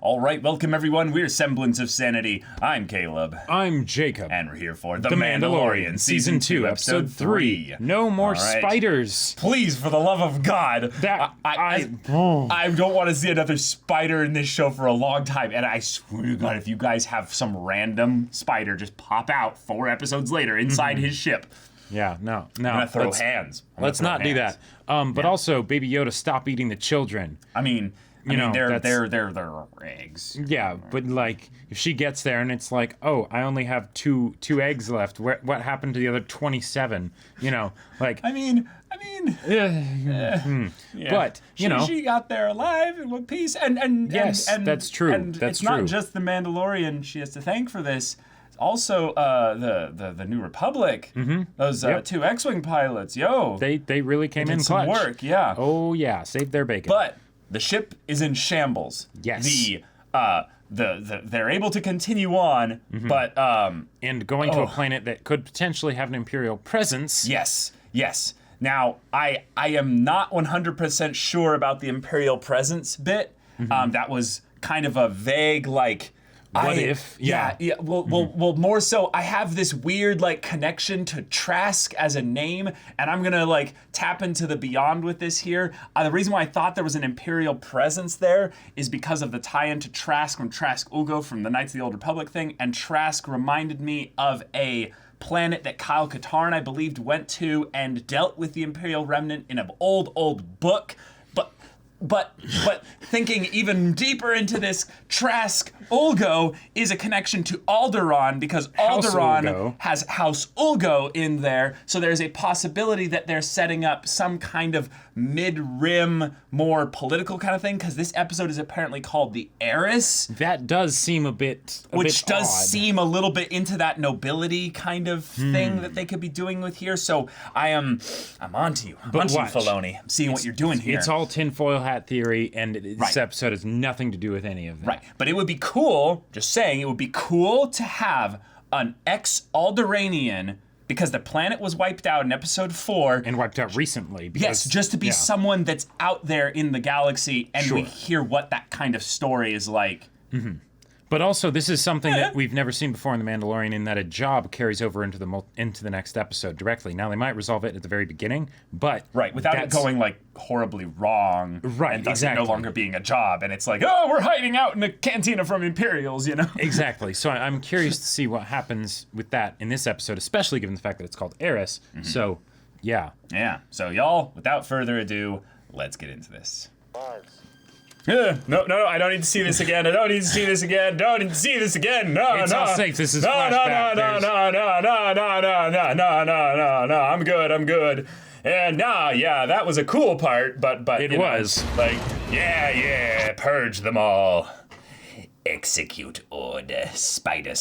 All right, welcome everyone. We're Semblance of Sanity. I'm Caleb. I'm Jacob. And we're here for The Mandalorian, Season 2, Episode 3. No more spiders. Please, for the love of God. I don't want to see another spider in this show for a long time. And I swear to God, if you guys have some random spider just pop out 4 episodes later inside his ship. Yeah, no. I'm going to throw hands. Let's not do that. But also, Baby Yoda, stop eating the children. I mean, they're eggs. Yeah, but like, if she gets there and it's like, oh, I only have two eggs left. What happened to the other 27? You know, like. I mean. But she got there alive in one piece, and yes, that's true. And that's it's not just the Mandalorian she has to thank for this. It's also the New Republic. Mm-hmm. Those 2 X-wing pilots. They really came in some clutch. Work, yeah. Oh yeah, saved their bacon. But the ship is in shambles. Yes. They're able to continue on, but and going to a planet that could potentially have an Imperial presence. Yes. Now, I am not 100% sure about the Imperial presence bit. That was kind of a vague, like... What if? Yeah. Well, more so, I have this weird, like, connection to Trask as a name, and I'm gonna, like, tap into the beyond with this here. The reason why I thought there was an Imperial presence there is because of the tie-in to Trask from Trask Ulgo from the Knights of the Old Republic thing, and Trask reminded me of a planet that Kyle Katarn, I believed, went to and dealt with the Imperial Remnant in an old book. But thinking even deeper into this, Trask Ulgo is a connection to Alderaan because Alderaan has House Ulgo in there. So there's a possibility that they're setting up some kind of mid-rim, more political kind of thing because this episode is apparently called The Heiress. That does seem a bit Which does odd. seem a little bit into that nobility kind of thing that they could be doing with here. So I'm onto you. I'm onto you, Filoni. I'm seeing what you're doing here. It's all tinfoil hat theory, and this episode has nothing to do with any of that. Right, but it would be cool, just saying, it would be cool to have an ex-Alderaanian, because the planet was wiped out in episode 4. And wiped out recently. Because, yes, just to be someone that's out there in the galaxy, and we hear what that kind of story is like. Mm-hmm. But also, this is something that we've never seen before in The Mandalorian, in that a job carries over into the next episode directly. Now, they might resolve it at the very beginning, but... Right, without it going, like, horribly wrong. Right, and thus no longer being a job. And it's like, oh, we're hiding out in the cantina from Imperials, you know? Exactly. So I'm curious to see what happens with that in this episode, especially given the fact that it's called Heiress. Mm-hmm. So, yeah. Yeah. So, y'all, without further ado, let's get into this. No, I don't need to see this again. Don't need to see this again. It's all safe. This is flashback. No. I'm good. And that was a cool part, but it was like, purge them all. Execute order, spider.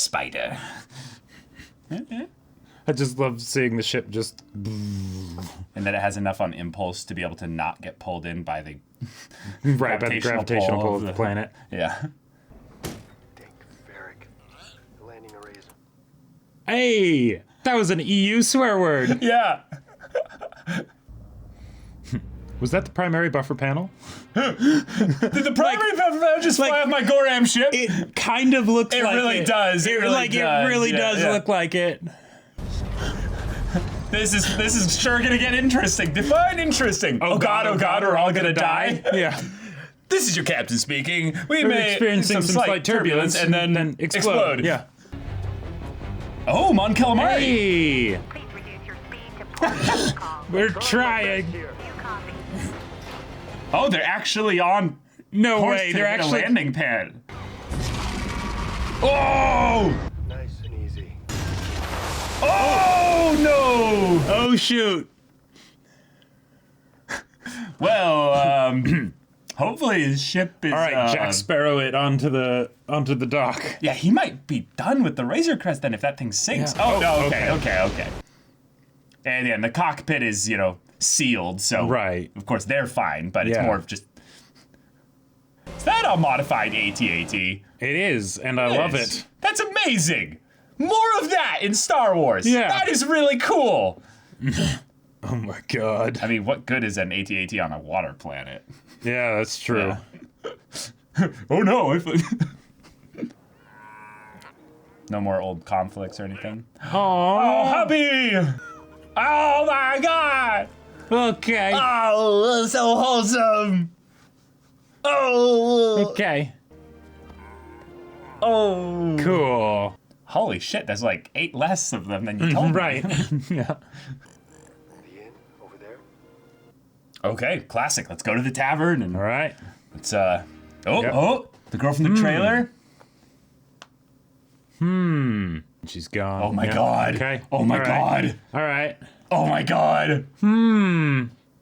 I just love seeing the ship just... And that it has enough on impulse to be able to not get pulled in by the gravitational pull of the planet. Yeah. Hey! That was an EU swear word! Yeah! Was that the primary buffer panel? Did the primary buffer panel just fly off my Goram ship? It kind of looks like it. It does. It really does look like it. This is sure gonna get interesting. Define interesting. Oh God, we're all gonna die. Yeah. This is your captain speaking. We may experience some slight turbulence and then explode. Yeah. Oh, Mon Calamari. Hey. We're trying. Oh, they're actually on. No way. They're actually a landing pad. Oh. Nice and easy. Oh no! Oh shoot! Well, hopefully his ship is. All right, Jack Sparrow it onto the dock. Yeah, he might be done with the Razor Crest then if that thing sinks. Yeah. Oh no! Okay. And then the cockpit is sealed, so of course they're fine, but it's more of just. Is that a modified AT-AT? It is, and I love it. That's amazing. More of that in Star Wars. Yeah. That is really cool. Oh my God. I mean, what good is an AT-AT on a water planet? Yeah, that's true. Yeah. Oh no! No more old conflicts or anything. Oh, hubby! Oh my god! Okay. Oh, so wholesome! Oh! Okay. Oh! Cool. Holy shit, there's like 8 less of them than you told me. Right. Yeah. The inn over there. Okay, classic. Let's go to the tavern and All right. let's oh, the girl from the trailer. She's gone. Oh my Yeah. god. Okay. Oh my All right. god. All right. Oh my god.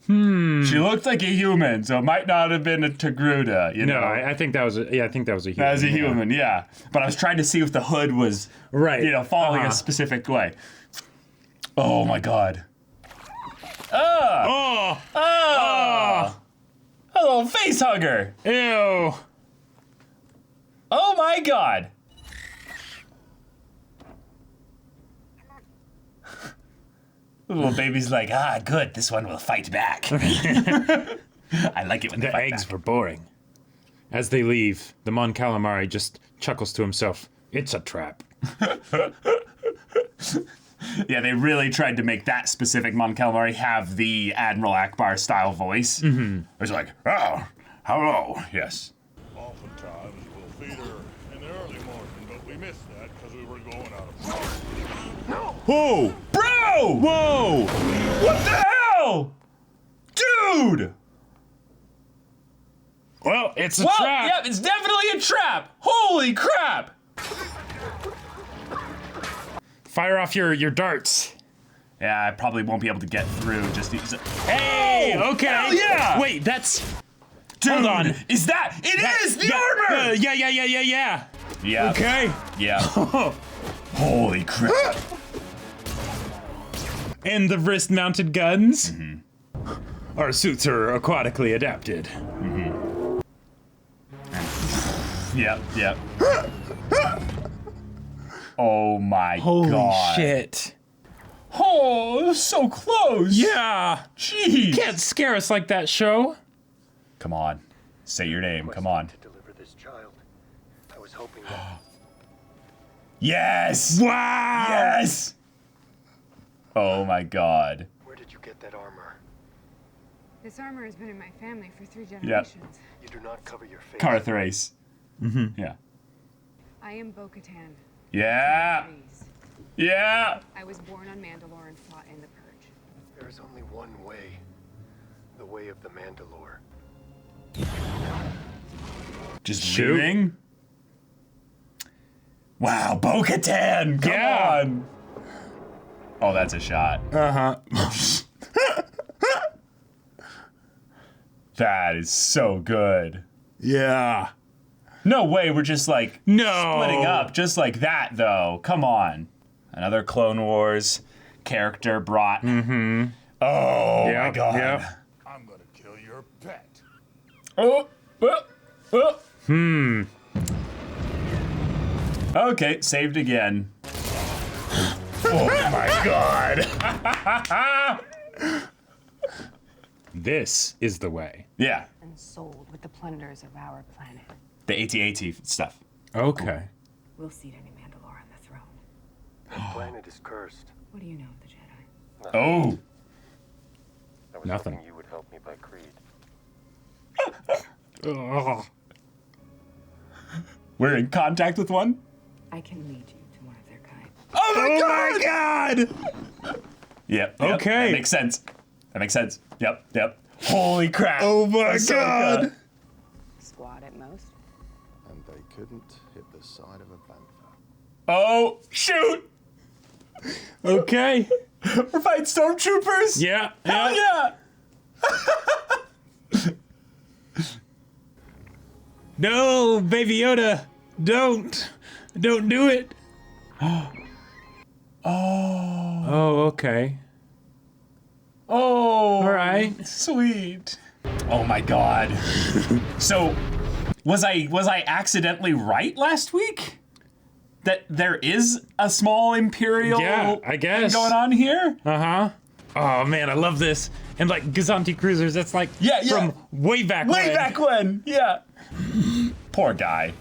She looked like a human, so it might not have been a Togruta, you No, know. I think that was a, I think that was a human. That was a yeah. human, yeah. But I was trying to see if the hood was, Right. falling a Uh-huh. specific way. Oh my god. Oh. A little face hugger. Ew. Oh my god. The little baby's like, good, this one will fight back. I like it when they The fight eggs back. were boring. As they leave, the Mon Calamari just chuckles to himself. It's a trap. Yeah, they really tried to make that specific Mon Calamari have the Admiral Akbar style voice. Mm-hmm. It was like, oh, hello, yes. Oftentimes we'll feed her in the early morning, but we missed that because we were going out of power. Whoa! Bro! Whoa! What the hell? Dude! Well, it's a Well, trap. yep, it's definitely a trap. Holy crap! Fire off your darts. Yeah, I probably won't be able to get through. Just use it. Hey, okay. Hell yeah! Wait, that's... Dude, hold on. Is that? It is the armor! Yeah. Yeah. Okay. Yeah. Holy crap! And the wrist-mounted guns. Our suits are aquatically adapted. Yep. Oh my Holy god. shit. Oh, so close. Yeah. Jeez. Can't scare us like that, show. Come on. Say your name. Come on. To deliver this child. I was hoping that Yes. Wow. Yes. Oh my god. where did you get that armor? This armor has been in my family for 3 generations. You do not cover your face. Carthrace. Yeah. I am Bo-Katan. Yeah. Please. Yeah. I was born on Mandalore and fought in the Purge. There is only one way. The way of the Mandalore. Just Shoot. leaving. Wow, Bo-Katan. Come Yeah. on. Oh, that's a shot. That is so good. Yeah. No way, we're just like No. splitting up just like that, though. Come on. Another Clone Wars character brought. Mm-hmm. Oh my Yep, god. yep. I'm gonna kill your pet. Oh. Okay, saved again. Oh my god. This is the way. Yeah, And sold with the plunders of our planet. the AT-AT stuff. Okay. We'll seat any Mandalore on the throne. The planet is cursed. What do you know of the Jedi? Oh. I was Nothing. hoping you would help me by creed. Ugh. We're in contact with one? I can lead you to one of their kind. Oh my God! Yep. Okay. That makes sense. Yep. Holy crap. Oh my Ahsoka. God. Squad at most. And they couldn't hit the side of a panther. Oh, shoot. Okay. We're fighting stormtroopers. Yeah. Hell yeah. No, Baby Yoda. Don't do it. Oh, okay. Oh. All right. Sweet. Oh my god. So, was I accidentally right last week? That there is a small Imperial Yeah, I guess. thing going on here? Uh-huh. Oh man, I love this. And like Gazanti cruisers, that's like Yeah. from way back Way when. back when, yeah. Poor guy.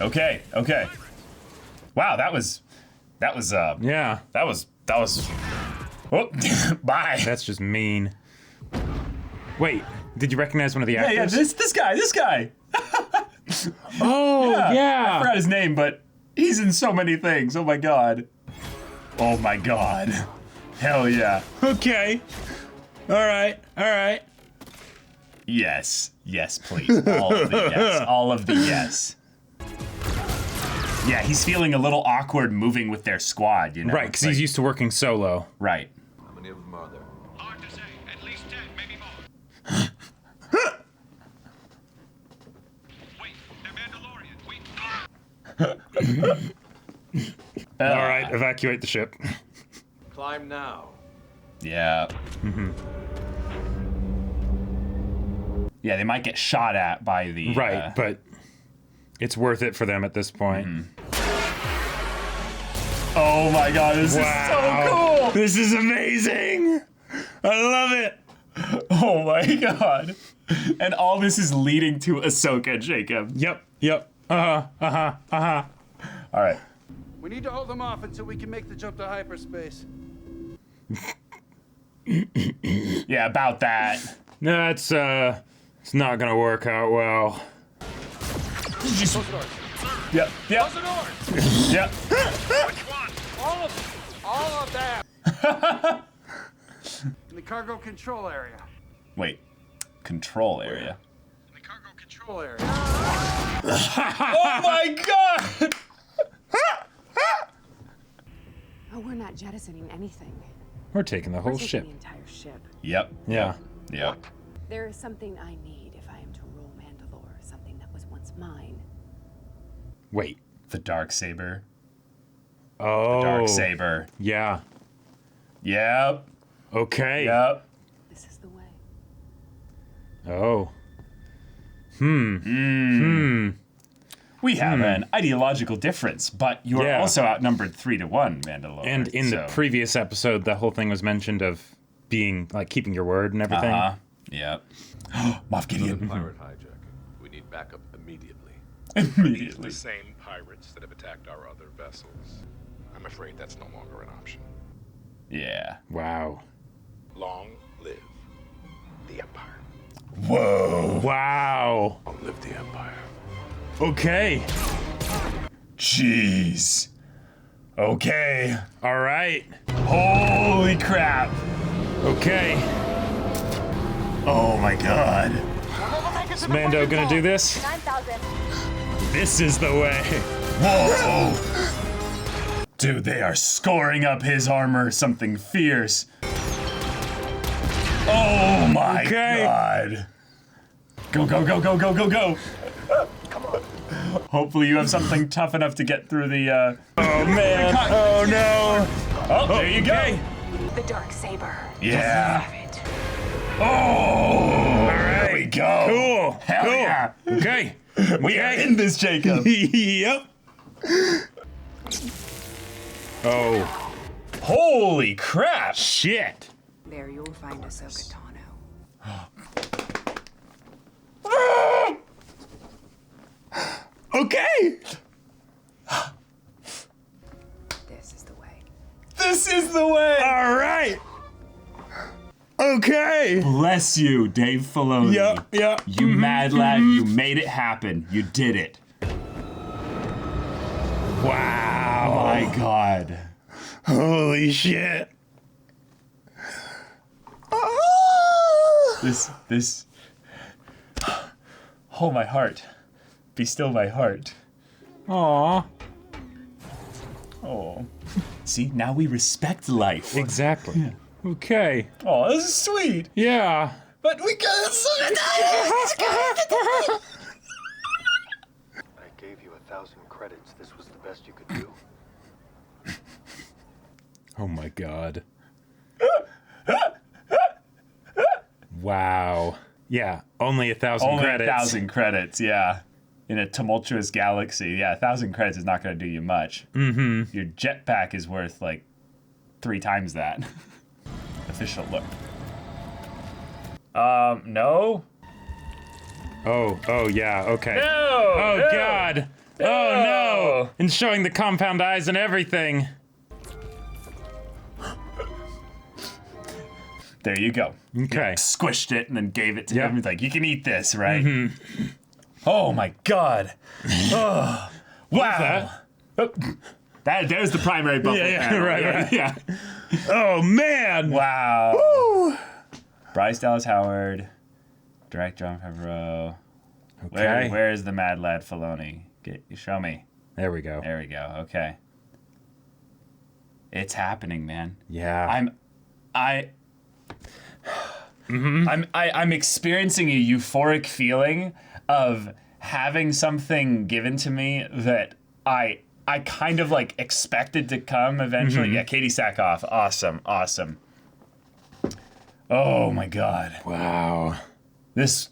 Okay. Wow, that was. Yeah. That was. Oh, bye. That's just mean. Wait, did you recognize one of the actors? Yeah, this guy. Oh, yeah. I forgot his name, but he's in so many things. Oh my god. Oh my god. Hell yeah. Okay. All right. Yes, please. All of the yes. Yeah, he's feeling a little awkward moving with their squad, you know? Right, because he's used to working solo. Right. How many of them are there? Hard to say. At least 10, maybe more. Wait, they're Mandalorians. Wait. All right, evacuate the ship. Climb now. Yeah. Yeah, they might get shot at by the... Right, but it's worth it for them at this point. Oh my god, this is so cool! This is amazing! I love it! Oh my god. And all this is leading to Ahsoka, Jacob. Yep. Alright. We need to hold them off until we can make the jump to hyperspace. Yeah, about that. No, it's not gonna work out well. Just... Yep. Close the doors! Yep. Which one? All of them! In the cargo control area. Wait. Control area. In the cargo control. Control area. Oh my god! Oh, we're not jettisoning anything. We're taking the whole We're taking ship. the entire ship. Yep. Yeah. There is something I need if I am to rule Mandalore, something that was once mine. Wait. The Darksaber. Oh. Darksaber. Yeah. Yep. Okay. This is the way. Oh. We have an ideological difference, but you're Yeah. also outnumbered 3-1, Mandalorian. And in the previous episode, the whole thing was mentioned of being, like, keeping your word and everything. Yep. Moff Gideon. Pirate hijacking. We need backup immediately. Immediately. The same pirates that have attacked our other vessels. I'm afraid that's no longer an option. Yeah. Wow. Long live the Empire. Whoa. Wow. Long live the Empire. Okay. Jeez. Okay. All right. Holy crap. Okay. Oh my god. Is Mando gonna do this? 9,000. This is the way. Whoa. Dude, they are scoring up his armor something fierce. Oh my god. Go. Come on. Hopefully you have something tough enough to get through the, Oh, man. Oh, no. Oh, there you go. The Darksaber. Yeah. Oh, all right. There we go. Cool. Hell cool. yeah. Okay. We are in this, Jacob. Yep. Oh. Holy crap. Shit. There you'll find Ahsoka Tano. Okay. This is the way. This is the way. All right. Okay. Bless you, Dave Filoni. Yep. You mad lad, you made it happen. You did it. Wow. Oh my god. Holy shit. This. Oh, my heart. Be still my heart. Aw. Oh. See, now we respect life. Exactly. Yeah. Okay. Oh, this is sweet. Yeah. But we got I gave you 1,000 credits. This was the best you could do. Oh my god. Wow. Yeah, only 1,000 only credits. 1,000 credits, yeah. In a tumultuous galaxy, yeah, 1,000 credits is not going to do you much. Mm-hmm. Your jetpack is worth like 3 times that. Official look. No. Oh, yeah, okay. No! Oh, no. God. Oh, no. And showing the compound eyes and everything. There you go. Okay. Squished it and then gave it to Yep. him. He's like, you can eat this, right? Oh my God. Oh, wow. There's the primary buffalo. right. Yeah. Oh, man. Wow. Woo. Bryce Dallas Howard, direct John Favreau. Okay. Where is the Mad Lad Filoni? Show me. There we go. There we go. Okay. It's happening, man. Yeah. I'm experiencing a euphoric feeling of having something given to me that I kind of like expected to come eventually. Yeah, Katie Sackhoff. Awesome. Oh my God. Wow. This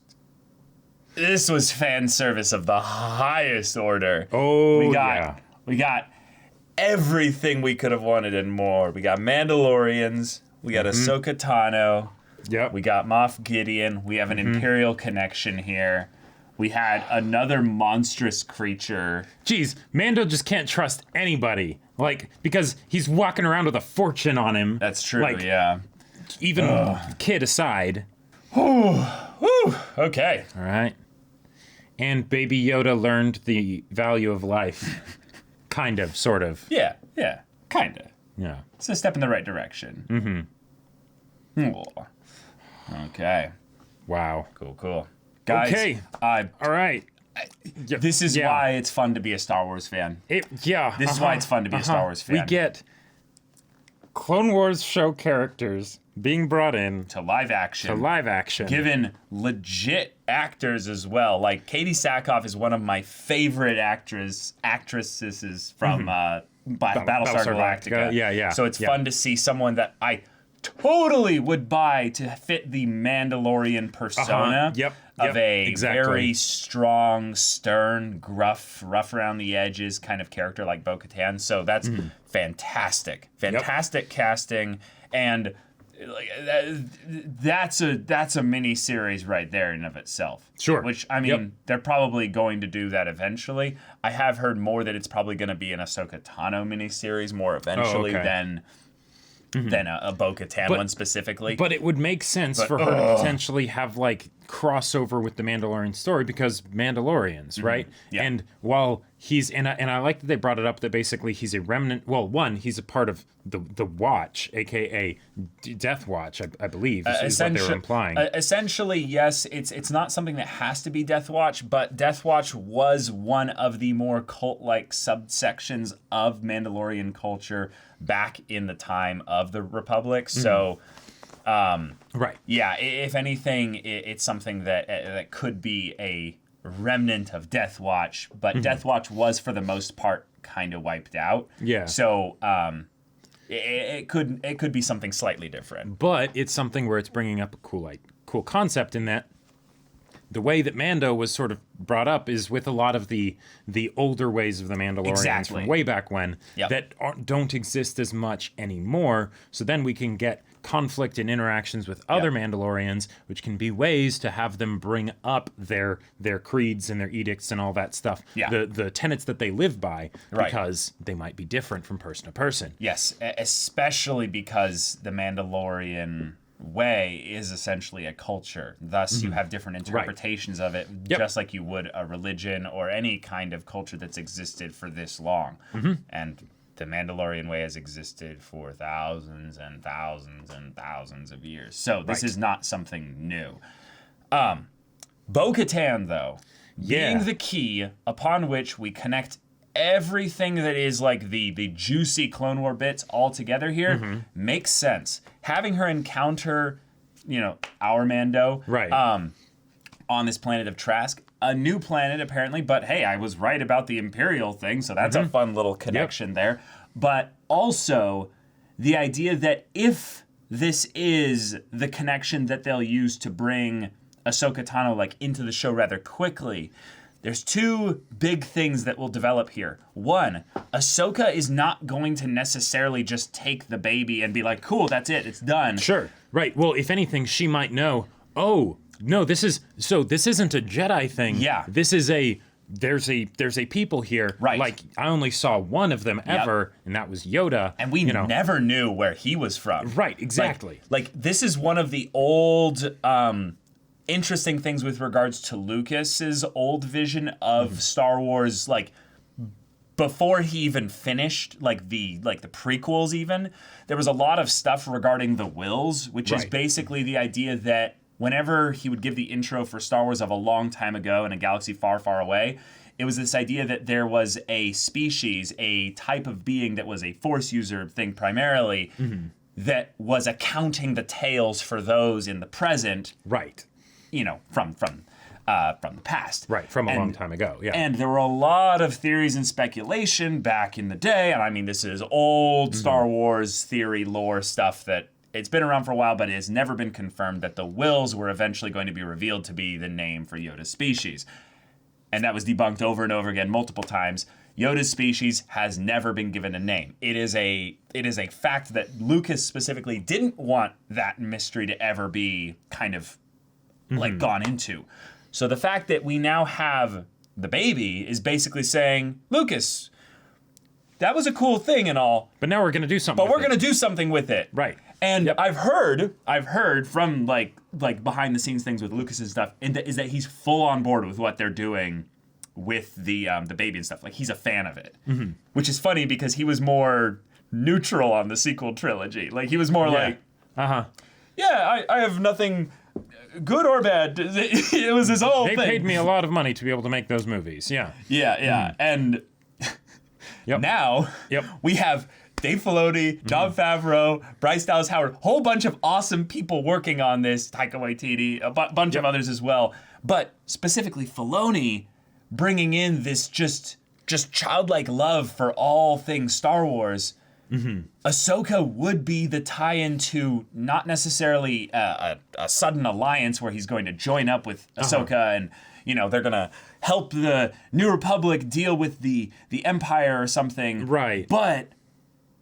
was fan service of the highest order. Oh, We got everything we could have wanted and more. We got Mandalorians. We got Ahsoka Tano. Yep. We got Moff Gideon. We have an Imperial connection here. We had another monstrous creature. Jeez, Mando just can't trust anybody. Like, because he's walking around with a fortune on him. That's true, Like, yeah. even kid aside. Okay. All right. And Baby Yoda learned the value of life. Kind of, sort of. Yeah, kinda. Yeah. It's a step in the right direction. Okay. Wow. Cool. Guys, Okay. All right. this is why it's fun to be a Star Wars fan. This This is why it's fun to be a Star Wars fan. We get Clone Wars show characters being brought in to live action. Given legit actors as well. Like Katie Sackhoff is one of my favorite actresses from Battlestar Galactica. Yeah. So it's fun to see someone that I totally would buy to fit the Mandalorian persona of a very strong, stern, gruff, rough around the edges kind of character like Bo-Katan. So that's fantastic casting, and like that's a mini series right there in of itself. Sure. Which I mean, they're probably going to do that eventually. I have heard more that it's probably going to be an Ahsoka Tano mini series more eventually than a Bo-Katan one specifically. But it would make sense for her to potentially have like crossover with the Mandalorian story because Mandalorians, right? Yeah. And while he's and I like that they brought it up that basically he's a remnant. Well, one, he's a part of the Watch, aka Death Watch, I believe, is what they were implying. Essentially, yes. It's not something that has to be Death Watch, but Death Watch was one of the more cult-like subsections of Mandalorian culture back in the time of the Republic. So, Right. yeah, if anything, it's something that could be a remnant of Death Watch, but Death Watch was for the most part kind of wiped out. Yeah. So, it could be something slightly different. But it's something where it's bringing up a cool concept in that the way that Mando was sort of brought up is with a lot of the older ways of the Mandalorians from way back when that don't exist as much anymore. So then we can get conflict and interactions with other Mandalorians, which can be ways to have them bring up their creeds and their edicts and all that stuff. Yeah. The tenets that they live by, because they might be different from person to person. Yes, especially because the Mandalorian way is essentially a culture. Thus, you have different interpretations of it, just like you would a religion or any kind of culture that's existed for this long. And the Mandalorian way has existed for thousands and thousands and thousands of years. So this is not something new. Bo-Katan, though, being the key upon which we connect everything that is like the juicy Clone War bits all together here makes sense. Having her encounter, our Mando, on this planet of Trask, a new planet apparently, but hey, I was right about the Imperial thing, so that's a fun little connection there. But also the idea that if this is the connection that they'll use to bring Ahsoka Tano like into the show rather quickly, there's two big things that will develop here. One, Ahsoka is not going to necessarily just take the baby and be like, cool, that's it, it's done. Sure. Right. Well, if anything, she might know, oh, No, this isn't a Jedi thing. Yeah. This is there's a people here. Right. Like, I only saw one of them ever, and that was Yoda. And we never knew where he was from. Right, exactly. Like this is one of the old interesting things with regards to Lucas's old vision of Star Wars, like before he even finished like the prequels even. There was a lot of stuff regarding the Wills, which is basically the idea that whenever he would give the intro for Star Wars of a long time ago in a galaxy far, far away, it was this idea that there was a species, a type of being that was a Force user thing primarily, that was accounting the tales for those in the present. Right. You know, from the past. Right, from a long time ago, yeah. And there were a lot of theories and speculation back in the day, and I mean, this is old Star Wars theory lore stuff that it's been around for a while, but it has never been confirmed that the Wills were eventually going to be revealed to be the name for Yoda's species. And that was debunked over and over again multiple times. Yoda's species has never been given a name. It is a fact that Lucas specifically didn't want that mystery to ever be kind of like gone into. So the fact that we now have the baby is basically saying, Lucas, that was a cool thing and all, but now we're going to do something. But we're going to do something with it. Right. And I've heard from like behind the scenes things with Lucas and stuff, is that he's full on board with what they're doing with the baby and stuff. Like he's a fan of it, which is funny because he was more neutral on the sequel trilogy. Like he was more like, yeah, I have nothing good or bad. It was his whole thing. They paid me a lot of money to be able to make those movies. Yeah. Yeah. And now we have Dave Filoni, Jon Favreau, Bryce Dallas Howard, whole bunch of awesome people working on this, Taika Waititi, a bunch of others as well. But specifically Filoni bringing in this just childlike love for all things Star Wars. Ahsoka would be the tie-in to not necessarily a sudden alliance where he's going to join up with Ahsoka and, you know, they're going to help the New Republic deal with the Empire or something. Right. But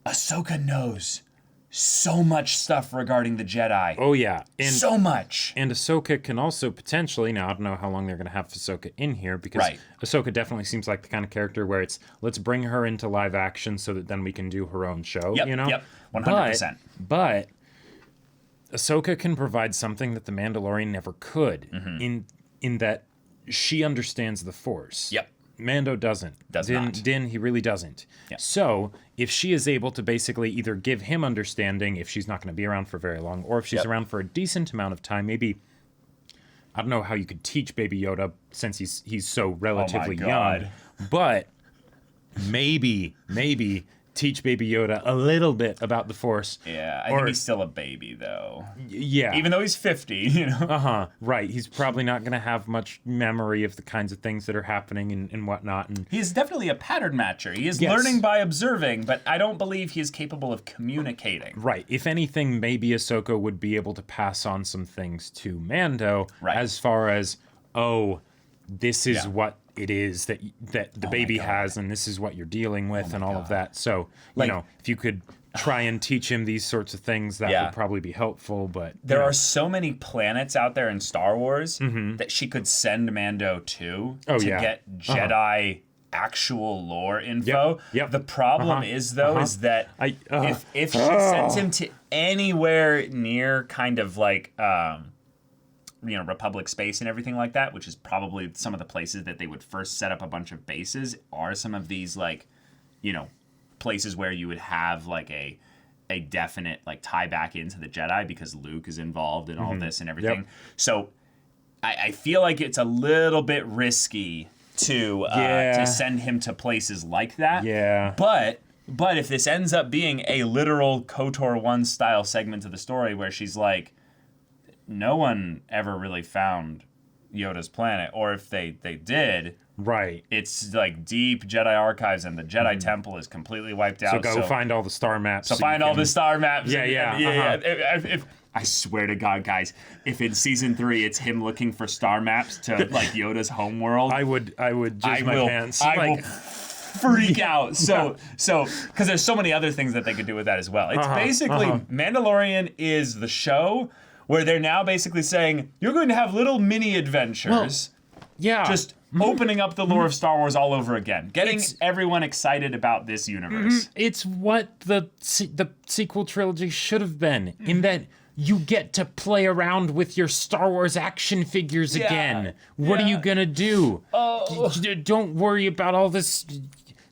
Ahsoka knows so much stuff regarding the Jedi. Oh, yeah. And so much. And Ahsoka can also potentially, now I don't know how long they're going to have Ahsoka in here, because Ahsoka definitely seems like the kind of character where it's, let's bring her into live action so that then we can do her own show, you know? Yep, 100%. But Ahsoka can provide something that the Mandalorian never could, in that she understands the Force. Yep. Mando doesn't. Din, he really doesn't. Yep. So, if she is able to basically either give him understanding if she's not going to be around for very long, or if she's around for a decent amount of time, maybe, I don't know how you could teach Baby Yoda since he's so relatively young, but maybe teach Baby Yoda a little bit about the Force. Yeah, I think he's still a baby, though. Yeah. Even though he's 50, you know? Right. He's probably not going to have much memory of the kinds of things that are happening and whatnot. And he's definitely a pattern matcher. He is learning by observing, but I don't believe he is capable of communicating. Right. If anything, maybe Ahsoka would be able to pass on some things to Mando as far as, this is what it is that the baby has, and this is what you're dealing with, and all of that. So, you know, if you could try and teach him these sorts of things, that would probably be helpful. But there are so many planets out there in Star Wars that she could send Mando to get Jedi actual lore info. The problem is, though, is that if she sends him to anywhere near kind of like Republic space and everything like that, which is probably some of the places that they would first set up a bunch of bases, are some of these places where you would have like a definite like tie back into the Jedi because Luke is involved in all this and everything. So I feel like it's a little bit risky to send him to places like that. Yeah. But if this ends up being a literal KOTOR 1 style segment of the story where she's like, no one ever really found Yoda's planet, or if they did, it's like deep Jedi archives, and the Jedi Temple is completely wiped out. So find all the star maps. So find all the star maps. Yeah. If I swear to God, guys, if in season 3 it's him looking for star maps to like Yoda's homeworld, I would jizz my pants. I will freak out. So because there's so many other things that they could do with that as well. It's basically Mandalorian is the show where they're now basically saying, you're going to have little mini adventures. Yeah. Just opening up the lore of Star Wars all over again. Getting everyone excited about this universe. It's what the sequel trilogy should have been, in that you get to play around with your Star Wars action figures again. What are you gonna do? Don't worry about all this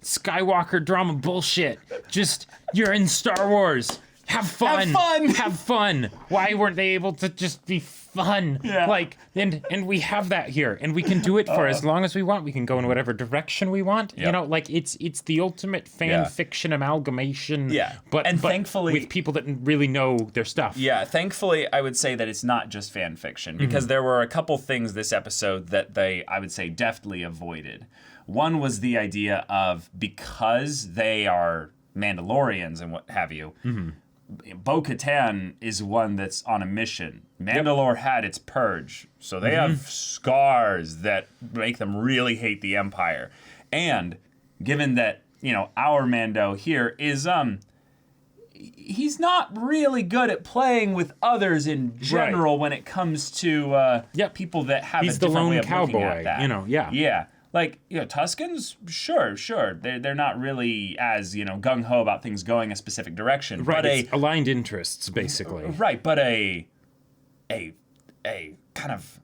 Skywalker drama bullshit. Just, you're in Star Wars. Have fun. Have fun. Why weren't they able to just be fun? Yeah. Like, and we have that here, and we can do it for as long as we want. We can go in whatever direction we want. Yep. You know, like it's the ultimate fan fiction amalgamation. Yeah. But thankfully, with people that really know their stuff. Yeah, thankfully, I would say that it's not just fan fiction, because there were a couple things this episode that they, I would say, deftly avoided. One was the idea of, because they are Mandalorians and what have you, Bo-Katan is one that's on a mission. Mandalore had its purge, so they have scars that make them really hate the Empire. And given that, you know, our Mando here is he's not really good at playing with others in general when it comes to people that have He's a different the lone way of looking cowboy, at that. you know, Yeah. Like, you know, Tuscans, sure. They're not really as, you know, gung-ho about things going a specific direction. Right, But it's aligned interests, basically. Right, but a kind of,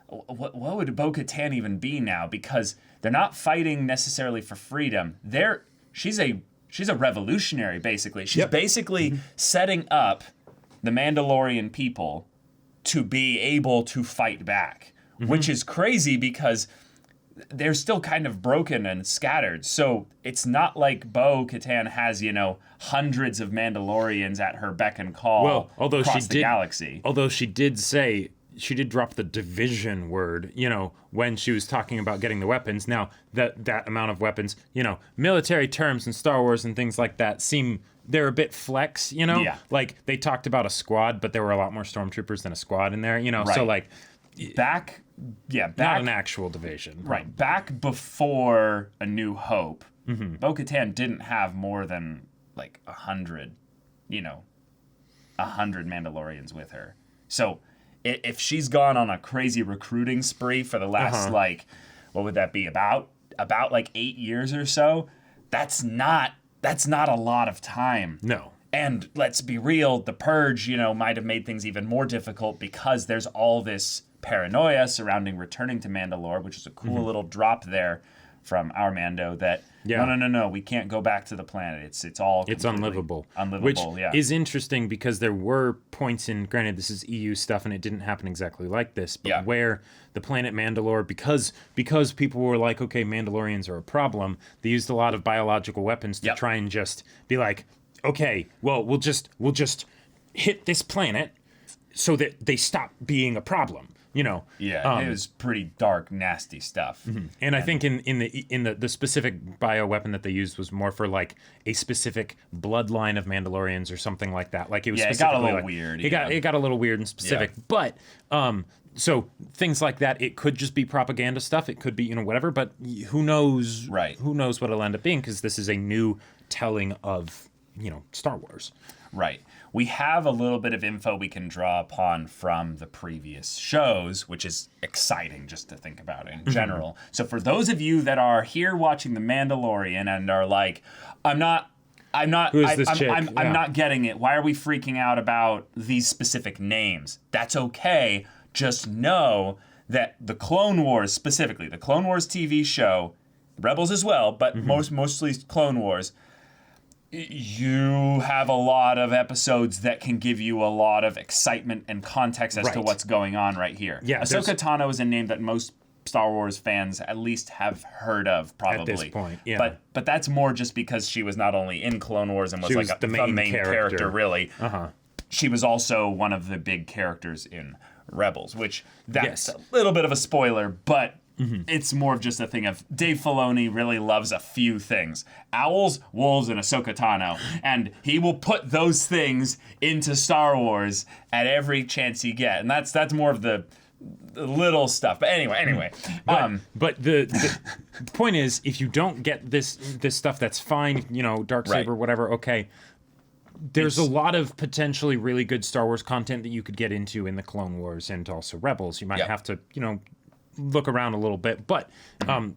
what would Bo-Katan even be now? Because they're not fighting necessarily for freedom. She's a revolutionary, basically. She's basically setting up the Mandalorian people to be able to fight back, which is crazy because they're still kind of broken and scattered. So it's not like Bo-Katan has, you know, hundreds of Mandalorians at her beck and call across the galaxy. Although she did say, she did drop the division word, you know, when she was talking about getting the weapons. Now, that amount of weapons, you know, military terms in Star Wars and things like that they're a bit flex, you know? Yeah. Like, they talked about a squad, but there were a lot more stormtroopers than a squad in there, you know? Right. So, like... Back not an actual division. Right. Back before A New Hope, Bo-Katan didn't have more than, like, 100 Mandalorians with her. So if she's gone on a crazy recruiting spree for the last, like, what would that be, about like 8 years or so, that's not a lot of time. No. And let's be real, the Purge, you know, might have made things even more difficult because there's all this paranoia surrounding returning to Mandalore, which is a cool little drop there from our Mando that no, we can't go back to the planet. It's unlivable. Which is interesting because there were points in, granted this is EU stuff and it didn't happen exactly like this, but where the planet Mandalore, because people were like, okay, Mandalorians are a problem, they used a lot of biological weapons to try and just be like, okay, well, we'll just hit this planet so that they stop being a problem. You know, it was pretty dark, nasty stuff. And I think in the specific bioweapon that they used was more for like a specific bloodline of Mandalorians or something like that. Like it was it got a little weird. It got a little weird and specific. But so things like that, it could just be propaganda stuff. It could be, you know, whatever. But who knows? Right. Who knows what it'll end up being? Because this is a new telling of, you know, Star Wars. Right. We have a little bit of info we can draw upon from the previous shows, which is exciting just to think about in general. So for those of you that are here watching The Mandalorian and are like, I'm not getting it. Why are we freaking out about these specific names? That's okay. Just know that the Clone Wars, specifically the Clone Wars TV show, Rebels as well, but mostly Clone Wars, you have a lot of episodes that can give you a lot of excitement and context as to what's going on right here. Yeah, Ahsoka Tano is a name that most Star Wars fans at least have heard of, probably. At this point, yeah. But that's more just because she was not only in Clone Wars and was like the main character, really. She was also one of the big characters in Rebels, which that's a little bit of a spoiler, but it's more of just a thing of Dave Filoni really loves a few things. Owls, wolves, and Ahsoka Tano. And he will put those things into Star Wars at every chance he gets. And that's more of the little stuff. But anyway. But the point is, if you don't get this stuff, that's fine. You know, Darksaber, whatever, okay. there's a lot of potentially really good Star Wars content that you could get into in the Clone Wars and also Rebels. You might have to, look around a little bit, but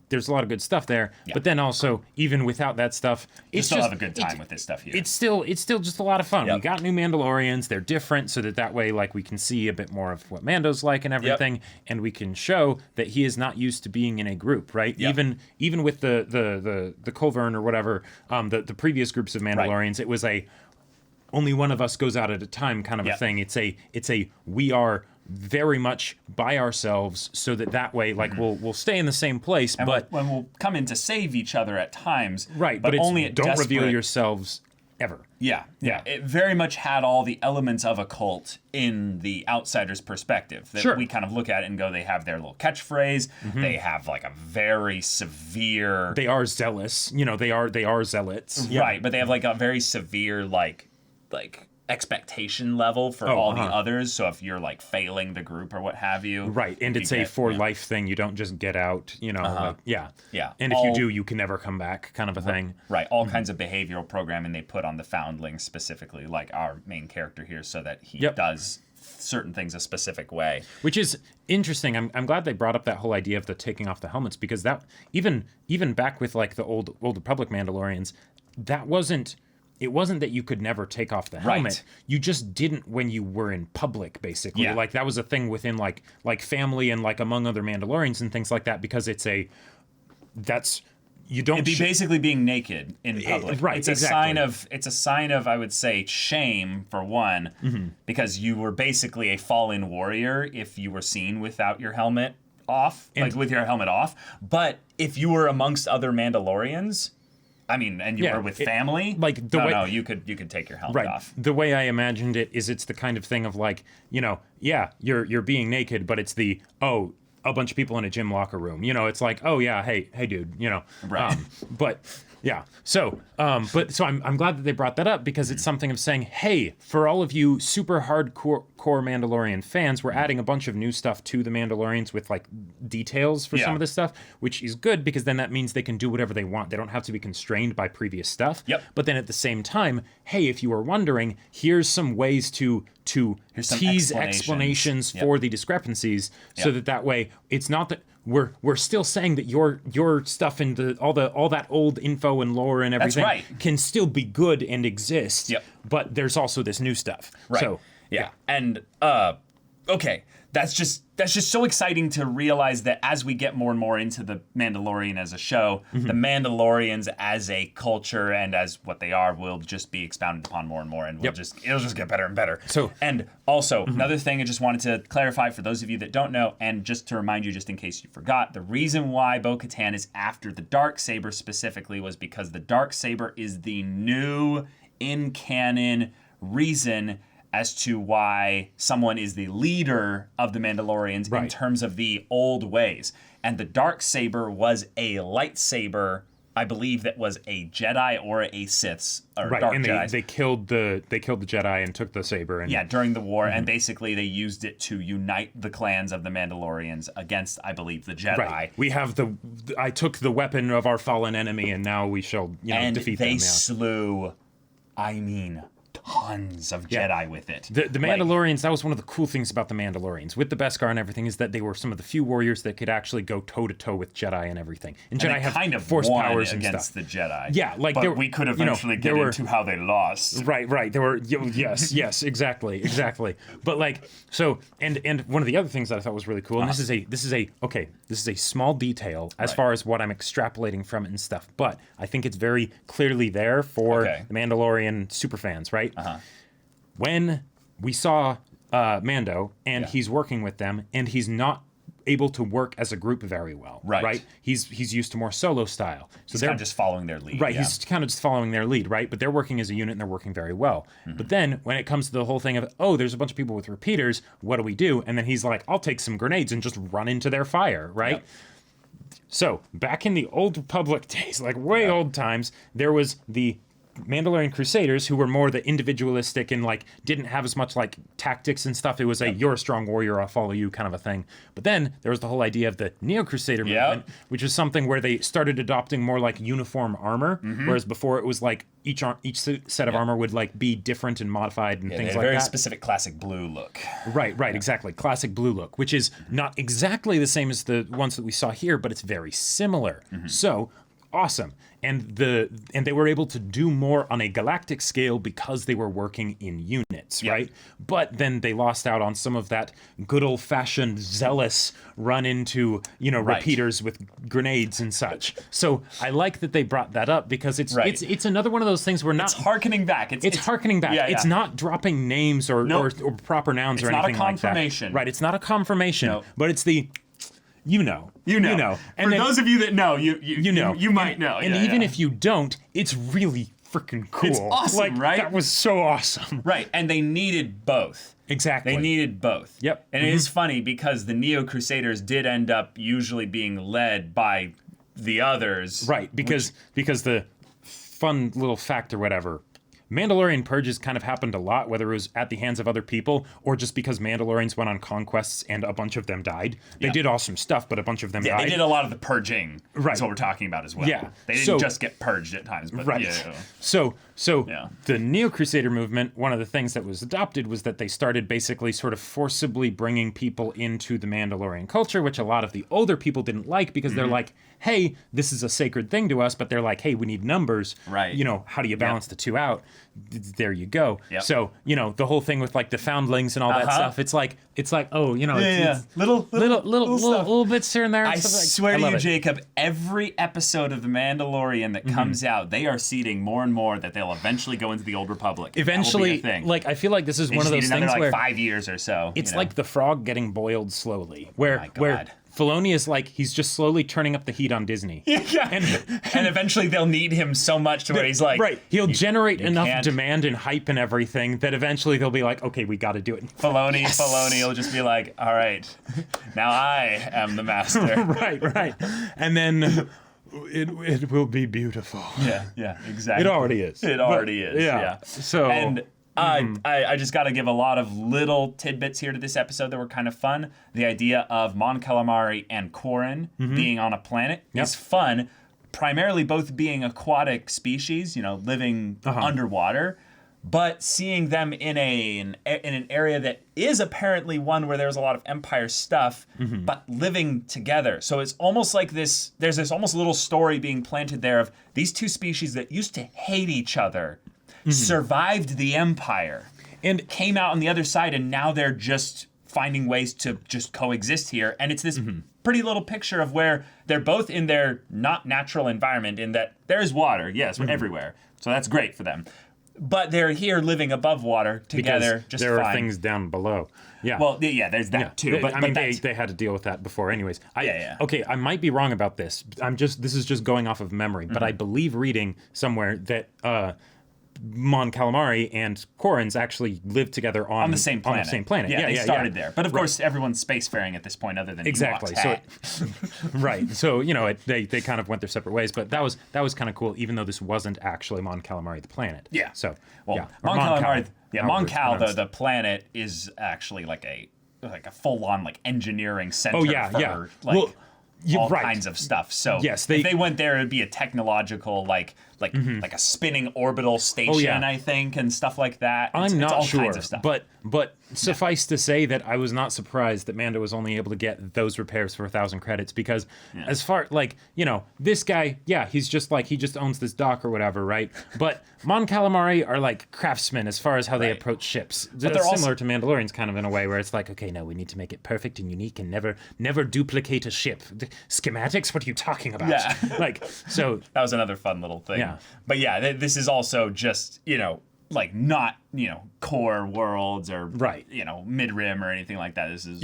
there's a lot of good stuff there. But then also, even without that stuff, you still have a good time with this stuff here. It's still just a lot of fun. We got new Mandalorians. They're different, so that way, like, we can see a bit more of what Mando's like and everything, and we can show that he is not used to being in a group, right? Even with the Culvern or whatever, the previous groups of Mandalorians, it was a only one of us goes out at a time kind of a thing. It's a we are very much by ourselves, so that way, like, we'll stay in the same place, and but when we'll come in to save each other at times, right? But it's, only at don't reveal yourselves ever. Yeah. It very much had all the elements of a cult in the outsider's perspective. That we kind of look at it and go, they have their little catchphrase. They have like a very severe. They are zealous. They are zealots. Right, but they have like a very severe like expectation level for all the others. So if you're like failing the group or what have you, right, and it's a for life thing. You don't just get out, and if you do, you can never come back, kind of a thing. Right, all kinds of behavioral programming they put on the foundlings specifically, like our main character here, so that he does certain things a specific way, which is interesting. I'm glad they brought up that whole idea of the taking off the helmets, because that even back with like the old Republic Mandalorians, it wasn't that you could never take off the helmet. Right. You just didn't when you were in public, basically. Yeah. Like, that was a thing within like family and like among other Mandalorians and things like that, because you don't. It'd be basically being naked in public. Right. It's a sign of, I would say, shame for one, because you were basically a fallen warrior if you were seen without your helmet off, with your helmet off. But if you were amongst other Mandalorians, and you were with family, like you could take your helmet off. The way I imagined it is, it's the kind of thing of like, you're being naked, but it's a bunch of people in a gym locker room. It's like, hey dude, Right. But yeah. So, so I'm glad that they brought that up, because it's something of saying, hey, for all of you super hardcore Mandalorian fans, we're adding a bunch of new stuff to the Mandalorians with like details for some of this stuff, which is good, because then that means they can do whatever they want. They don't have to be constrained by previous stuff. Yep. But then at the same time, hey, if you were wondering, here's some ways to tease explanations for the discrepancies, so that way it's not that we're still saying that your stuff and all that old info and lore and everything can still be good and exist. Yep. But there's also this new stuff. Right. So and okay, that's just so exciting to realize that as we get more and more into the Mandalorian as a show, the Mandalorians as a culture and as what they are will just be expounded upon more and more, and it'll just get better and better. So, and also another thing I just wanted to clarify for those of you that don't know, and just to remind you, just in case you forgot, the reason why Bo-Katan is after the Darksaber specifically was because the Darksaber is the new in canon reason as to why someone is the leader of the Mandalorians in terms of the old ways. And the Darksaber was a lightsaber, I believe, that was a Jedi or a Sith's, or Dark and Jedi. they killed the Jedi and took the saber. And during the war, and basically they used it to unite the clans of the Mandalorians against, I believe, the Jedi. Right. We have I took the weapon of our fallen enemy, and now we shall defeat them. And they slew, tons of Jedi with it. The Mandalorians, that was one of the cool things about the Mandalorians. With the Beskar and everything, is that they were some of the few warriors that could actually go toe-to-toe with Jedi and everything. And Jedi have kind of force powers and against stuff. the Jedi. Yeah, like but we could eventually get into how they lost. Right. There were yes, exactly. But like, so and one of the other things that I thought was really cool, and this is a small detail as far as what I'm extrapolating from it and stuff, but I think it's very clearly there for the Mandalorian superfans, right? When we saw Mando and he's working with them, and he's not able to work as a group very well, right? He's used to more solo style, so they're kind of just following their lead, right? He's kind of just following their lead, right? But they're working as a unit and they're working very well. But then when it comes to the whole thing of, there's a bunch of people with repeaters, what do we do? And then he's like, I'll take some grenades and just run into their fire, right? So back in the old Republic days, like way old times, there was the Mandalorian Crusaders, who were more the individualistic and like didn't have as much like tactics and stuff. It was you're a strong warrior, I'll follow you kind of a thing. But then there was the whole idea of the Neo-Crusader movement, which is something where they started adopting more like uniform armor, whereas before it was like each set of armor would like be different and modified and things like very that. specific classic blue look. Right, exactly. Classic blue look, which is not exactly the same as the ones that we saw here, but it's very similar. So awesome. And they were able to do more on a galactic scale because they were working in units, right? But then they lost out on some of that good old-fashioned zealous run into, repeaters with grenades and such. So I like that they brought that up because it's another one of those things where It's harkening back. It's harkening back. It's not dropping names or proper nouns or anything like that. It's not a confirmation. Right, it's not a confirmation, but it's the you know. And for those of you that know, you know. You might know. And even if you don't, it's really freaking cool. It's awesome, right? That was so awesome. Right, and they needed both. Exactly. They needed both. Yep. And it is funny because the Neo-Crusaders did end up usually being led by the others. Right, because the fun little fact or whatever, Mandalorian purges kind of happened a lot, whether it was at the hands of other people or just because Mandalorians went on conquests and a bunch of them died. They did awesome stuff, but a bunch of them died. They did a lot of the purging. Right. That's what we're talking about as well. Yeah. They didn't just get purged at times. But So the Neo-Crusader movement, one of the things that was adopted was that they started basically sort of forcibly bringing people into the Mandalorian culture, which a lot of the older people didn't like because they're like, hey, this is a sacred thing to us, but they're like, hey, we need numbers. Right. How do you balance the two out? There you go. Yep. So, the whole thing with like the foundlings and all that stuff, it's like, oh, it's little bits here and there. I and stuff like, swear I to love you, it. Jacob, every episode of The Mandalorian that comes out, they are seeding more and more that they'll eventually go into the Old Republic. Eventually, that will be a thing. like, I feel like this is They one just of those need another, things where 5 years or so. it's like the frog getting boiled slowly, where my where God. Filoni is like he's just slowly turning up the heat on Disney. And eventually they'll need him so much to where he's like, right, he'll generate enough can't. demand and hype and everything that eventually they'll be like, okay, we got to do it. Filoni will just be like, all right, now I am the master. right, and then it will be beautiful. Yeah, exactly. It already is. It already is. Yeah. So and. I just got to give a lot of little tidbits here to this episode that were kind of fun. The idea of Mon Calamari and Quarren being on a planet is fun, primarily both being aquatic species, living underwater, but seeing them in an area that is apparently one where there's a lot of Empire stuff, but living together. So it's almost like there's this almost little story being planted there of these two species that used to hate each other. Survived the Empire and came out on the other side, and now they're just finding ways to just coexist here. And it's this pretty little picture of where they're both in their not natural environment, in that there's water, yes, everywhere. So that's great for them. But they're here living above water together, because just there fine. are things down below. Yeah. Well, there's that too. But they had to deal with that before, anyways. Yeah. Okay, I might be wrong about this. This is just going off of memory, but I believe reading somewhere that Mon Calamari and Quarren's actually lived together on the same planet. Yeah, they started there. But of course, everyone's spacefaring at this point, other than exactly. So right. So they kind of went their separate ways. But that was kind of cool, even though this wasn't actually Mon Calamari, the planet. Yeah. So Mon Calamari. Mon Cal, the planet is actually like a full-on engineering center for all kinds of stuff. So yes, if they went there, it'd be a technological like a spinning orbital station, I think, and stuff like that. I'm not all sure, kinds of stuff. but suffice to say that I was not surprised that Mando was only able to get those repairs for 1,000 credits because as far this guy, he just owns this dock or whatever, right? But Mon Calamari are like craftsmen as far as how they approach ships. But they're similar to Mandalorians kind of in a way where it's like, okay, no, we need to make it perfect and unique and never duplicate a ship. Schematics? What are you talking about? Yeah. So that was another fun little thing. Yeah. But this is also just, not, core worlds or, mid-rim or anything like that. This is,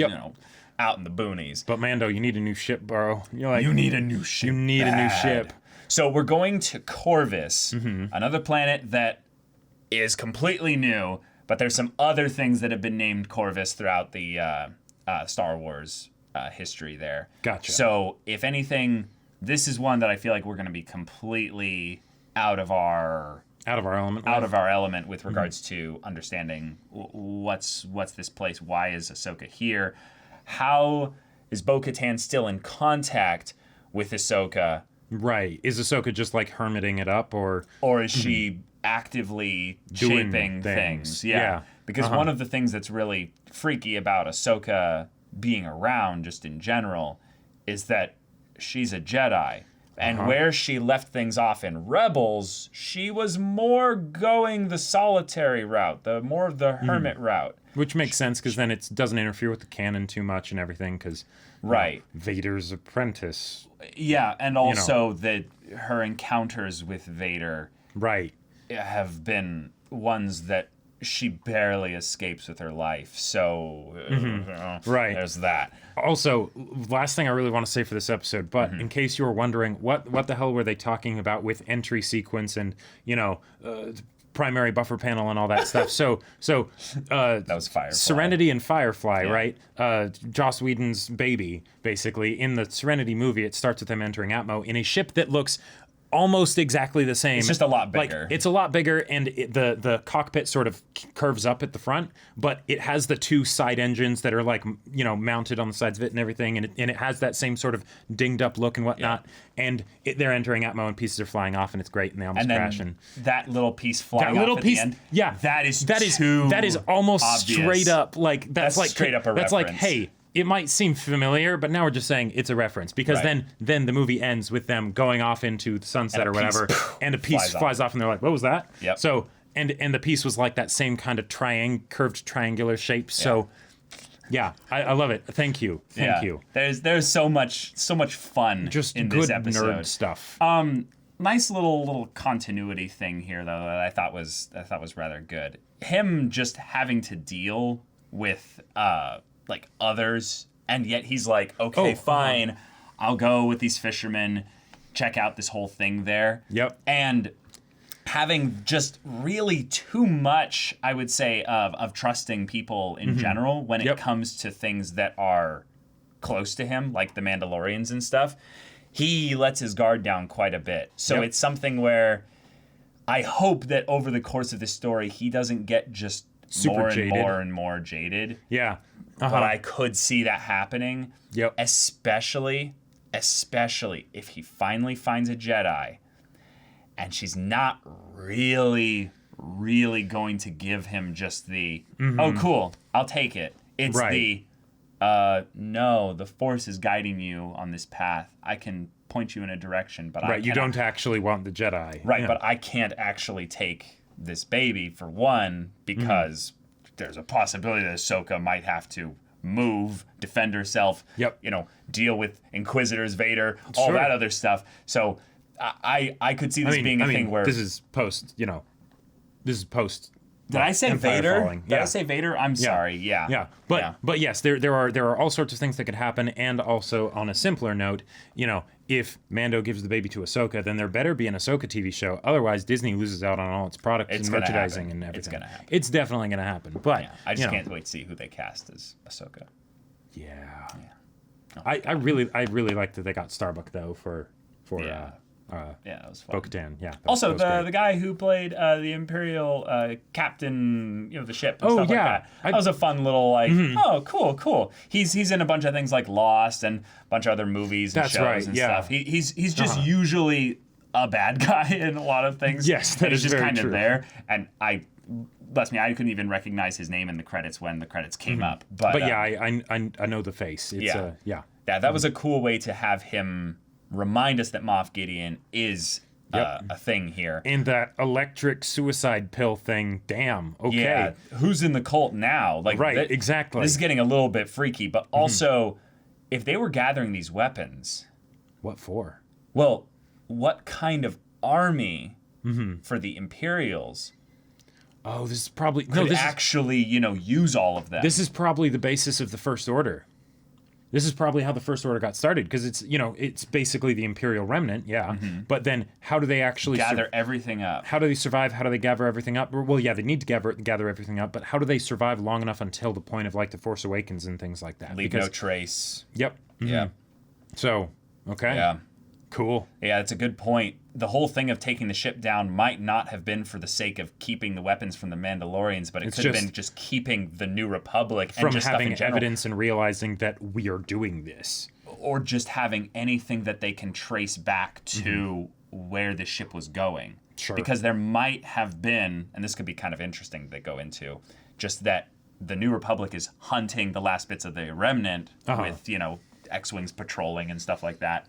out in the boonies. But Mando, you need a new ship, bro. You need a new ship. You need a new ship. So we're going to Corvus, another planet that is completely new, but there's some other things that have been named Corvus throughout the Star Wars history there. Gotcha. So if anything, this is one that I feel like we're going to be completely out of our out of our element. out of our element with regards to understanding what's this place. Why is Ahsoka here? How is Bo-Katan still in contact with Ahsoka? Right. Is Ahsoka just like hermiting it up, or is she actively Doing shaping things? Yeah. Because one of the things that's really freaky about Ahsoka being around, just in general, is that she's a Jedi. And where she left things off in Rebels, she was more going the solitary route, more of the hermit route. which makes sense because then it doesn't interfere with the canon too much and everything. Because Vader's apprentice. Yeah, and also that her encounters with Vader, have been ones that she barely escapes with her life. So, there's that. Also, last thing I really want to say for this episode, but in case you were wondering, what the hell were they talking about with entry sequence and, primary buffer panel and all that stuff? So that was Firefly. Serenity and Firefly, right? Joss Whedon's baby, basically. In the Serenity movie, it starts with them entering Atmo in a ship that looks almost exactly the same. It's just a lot bigger. Like, it's a lot bigger, and the cockpit sort of curves up at the front, but it has the two side engines that are mounted on the sides of it and everything, and it has that same sort of dinged up look and whatnot. And they're entering Atmo, and pieces are flying off, and it's great, and they almost crash. And that little piece flying off at the end, that is almost obvious. Straight up like that's like straight up a that's reference. like, hey. It might seem familiar, but now we're just saying it's a reference because then the movie ends with them going off into the sunset or whatever, and a piece flies off, and they're like, "What was that?" Yep. So and the piece was like that same kind of curved triangular shape. So I love it. Thank you. There's so much fun Just in good this episode. nerd stuff. Nice little continuity thing here though that I thought was rather good. Him just having to deal with like others, and yet he's like, okay, fine, I'll go with these fishermen, check out this whole thing there. Yep. And having just really too much, I would say, of trusting people in general when it comes to things that are close to him, like the Mandalorians and stuff. He lets his guard down quite a bit. So it's something where I hope that over the course of this story, he doesn't get just more and more jaded. Yeah. But I could see that happening. Yep. Especially if he finally finds a Jedi and she's not really going to give him just the, oh, cool, I'll take it. It's the, no, the Force is guiding you on this path. I can point you in a direction, but you don't actually want the Jedi. Right, but I can't actually take this baby, for one, because there's a possibility that Ahsoka might have to move, defend herself, deal with Inquisitors, Vader, all that other stuff. So I could see this being a thing where... This is post. Did I say Empire Vader? falling. Did I say Vader? I'm sorry. Yeah. But yes, there are all sorts of things that could happen, and also on a simpler note, if Mando gives the baby to Ahsoka, then there better be an Ahsoka TV show. Otherwise, Disney loses out on all its products and merchandising and everything. It's gonna happen. It's definitely gonna happen. But I just can't wait to see who they cast as Ahsoka. Yeah. I really like that they got Starbuck though for that was fun. Bo-Katan, Also, the guy who played the Imperial captain, the ship and stuff like that. That was a fun little, oh, cool. He's in a bunch of things like Lost and a bunch of other movies and shows and stuff. He's just usually a bad guy in a lot of things. Yes, that is just very kind true. of there. And I couldn't even recognize his name in the credits when the credits came up. But I know the face. It's, that was a cool way to have him remind us that Moff Gideon is a thing here. And that electric suicide pill thing, damn, okay. Yeah, who's in the cult now? Exactly. This is getting a little bit freaky, but also, if they were gathering these weapons... What for? Well, what kind of army for the Imperials... Oh, this is probably... could actually, use all of them? This is probably the basis of the First Order. This is probably how the First Order got started, because it's basically the Imperial remnant, But then, how do they actually gather everything up? How do they survive? How do they gather everything up? Well, they need to gather everything up, but how do they survive long enough until the point of the Force Awakens and things like that? Leave no trace. Yep. Yeah. So, okay. Yeah. Cool. Yeah, it's a good point. The whole thing of taking the ship down might not have been for the sake of keeping the weapons from the Mandalorians, but it could have been just keeping the New Republic and from just having stuff in general. evidence and realizing that we are doing this. Or just having anything that they can trace back to where the ship was going. Sure. Because there might have been, and this could be kind of interesting to go into, just that the New Republic is hunting the last bits of the remnant with, X-Wings patrolling and stuff like that.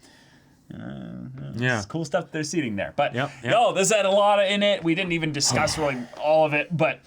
Yeah. It's cool stuff they're seeding there. But Yep. no, this had a lot in it. We didn't even discuss really all of it, but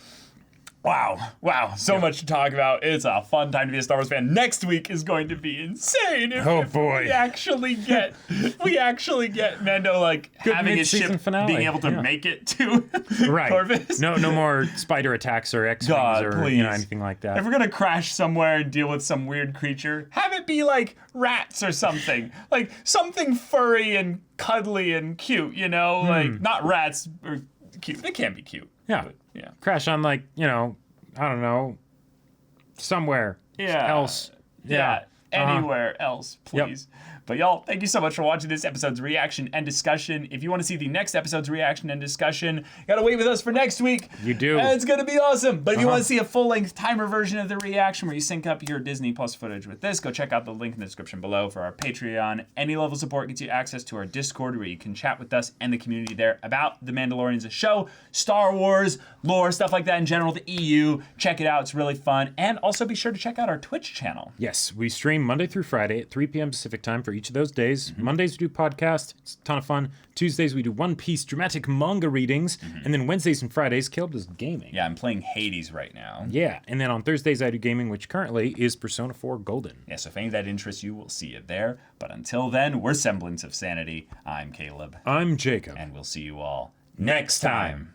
wow, so much to talk about. It's a fun time to be a Star Wars fan. Next week is going to be insane. If boy. we actually get Mando Good having his mid-season ship finale. being able to make it to Right. Corvus. No more spider attacks or X-Wings God, or please. anything like that. If we're gonna crash somewhere and deal with some weird creature, have it be like rats or something. Like something furry and cuddly and cute, Like not rats or cute. They can be cute. Yeah. But, yeah. Crash on I don't know, somewhere else. Yeah. Anywhere else, Yep. please. But y'all, thank you so much for watching this episode's reaction and discussion. If you want to see the next episode's reaction and discussion, you gotta wait with us for next week. You do. And it's gonna be awesome. But if you want to see a full-length timer version of the reaction where you sync up your Disney Plus footage with this, go check out the link in the description below for our Patreon. Any level of support gets you access to our Discord where you can chat with us and the community there about The Mandalorians, a show, Star Wars, lore, stuff like that in general, the EU. Check it out. It's really fun. And also be sure to check out our Twitch channel. Yes, we stream Monday through Friday at 3 p.m. Pacific time for each of those days. Mondays we do podcast. It's a ton of fun. Tuesdays we do One Piece dramatic manga readings. And then Wednesdays and Fridays, Caleb does gaming. Yeah, I'm playing Hades right now. Yeah, and then on Thursdays I do gaming, which currently is Persona 4 Golden. Yeah, so if any of that interests you, we'll see it there. But until then, we're Semblance of Sanity. I'm Caleb. I'm Jacob. And we'll see you all next time.